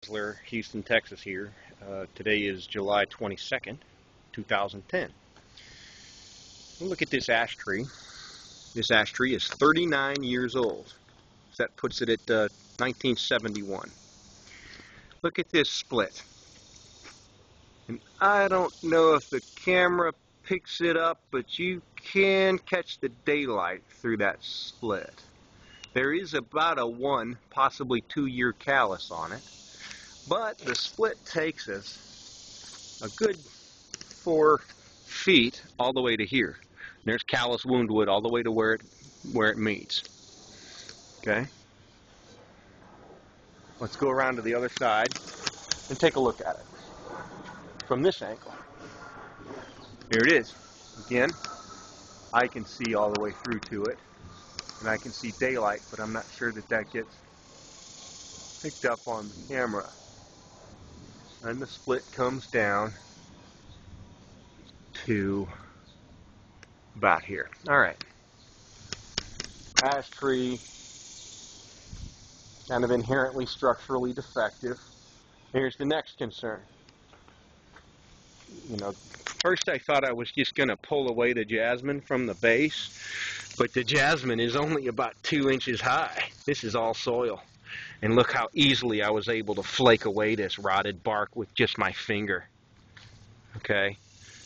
Basler, Houston, Texas here. Today is July 22nd, 2010. Look at this ash tree. This ash tree is 39 years old. So that puts it at 1971. Look at this split. And I don't know if the camera picks it up, but you can catch the daylight through that split. There is about a 1, possibly 2-year callus on it. But the split takes us a good 4 feet all the way to here. And there's callus wound wood all the way to where it meets. Okay? Let's go around to the other side and take a look at it from this angle. Here it is. Again, I can see all the way through to it, and I can see daylight, but I'm not sure that that gets picked up on the camera. And the split comes down to about here. All right. Ash tree, kind of inherently structurally defective. Here's the next concern. First I thought I was just going to pull away the jasmine from the base, but the jasmine is only about 2 inches high. This is all soil. And look how easily I was able to flake away this rotted bark with just my finger. Okay?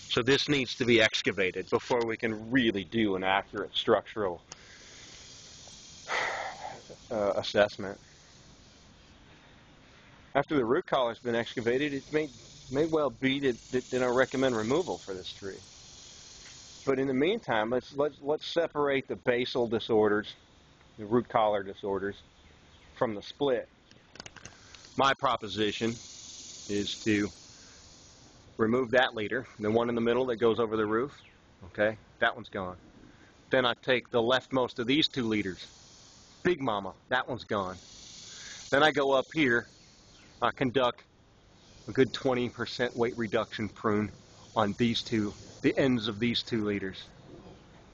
So this needs to be excavated before we can really do an accurate structural assessment. After the root collar's been excavated, it may well be that I recommend removal for this tree. But in the meantime, let's separate the basal disorders, the root collar disorders, from the split. My proposition is to remove that leader, the one in the middle that goes over the roof. Okay, that one's gone. Then I take the leftmost of these 2 leaders, Big Mama, that one's gone. Then I go up here, I conduct a good 20% weight reduction prune on these 2, the ends of these 2 leaders.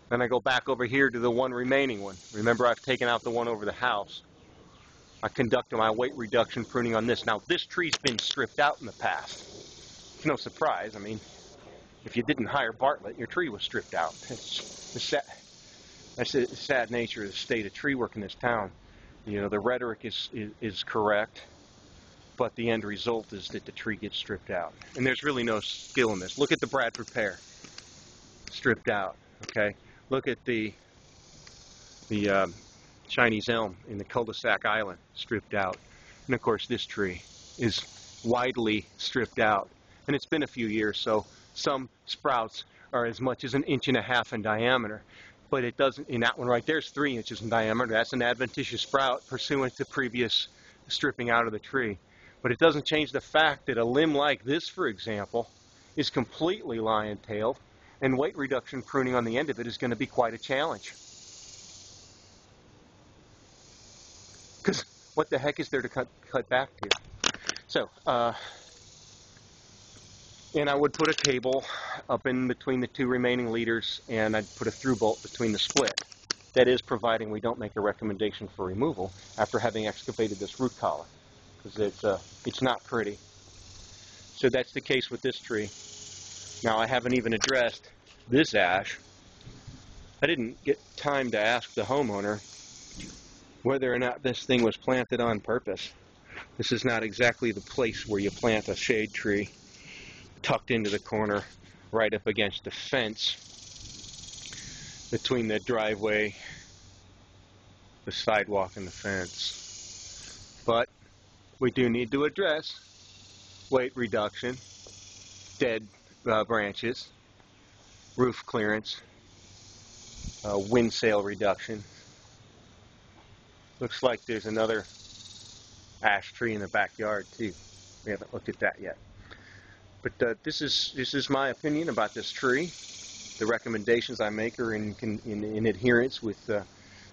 Then I go back over here to the one remaining one. Remember, I've taken out the one over the house. I conducted my weight reduction pruning on this. Now, this tree's been stripped out in the past. It's no surprise. I mean, if you didn't hire Bartlett, your tree was stripped out. That's the sad nature of the state of tree work in this town. The rhetoric is correct, but the end result is that the tree gets stripped out. And there's really no skill in this. Look at the Bradford pear, stripped out. Okay, look at the Chinese elm in the cul-de-sac island, stripped out. And of course this tree is widely stripped out. And it's been a few years, so some sprouts are as much as 1.5 inches in diameter. But it doesn't, in that one right there is 3 inches in diameter. That's an adventitious sprout pursuant to previous stripping out of the tree. But it doesn't change the fact that a limb like this, for example, is completely lion-tailed, and weight reduction pruning on the end of it is going to be quite a challenge. Because what the heck is there to cut back to? So, and I would put a cable up in between the 2 remaining leaders, and I'd put a through bolt between the split. That is, providing we don't make a recommendation for removal after having excavated this root collar, because it's not pretty. So that's the case with this tree. Now, I haven't even addressed this ash. I didn't get time to ask the homeowner whether or not this thing was planted on purpose. This is not exactly the place where you plant a shade tree tucked into the corner right up against the fence between the driveway, the sidewalk, and the fence. But we do need to address weight reduction, dead branches, roof clearance, wind sail reduction. Looks like there's another ash tree in the backyard too. We haven't looked at that yet. But this is my opinion about this tree. The recommendations I make are in adherence with the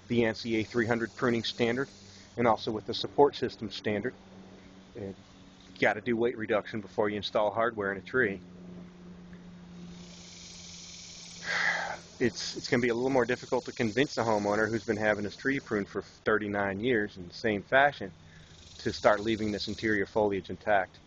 NCA 300 pruning standard, and also with the support system standard. You got to do weight reduction before you install hardware in a tree. It's going to be a little more difficult to convince a homeowner who's been having his tree pruned for 39 years in the same fashion to start leaving this interior foliage intact.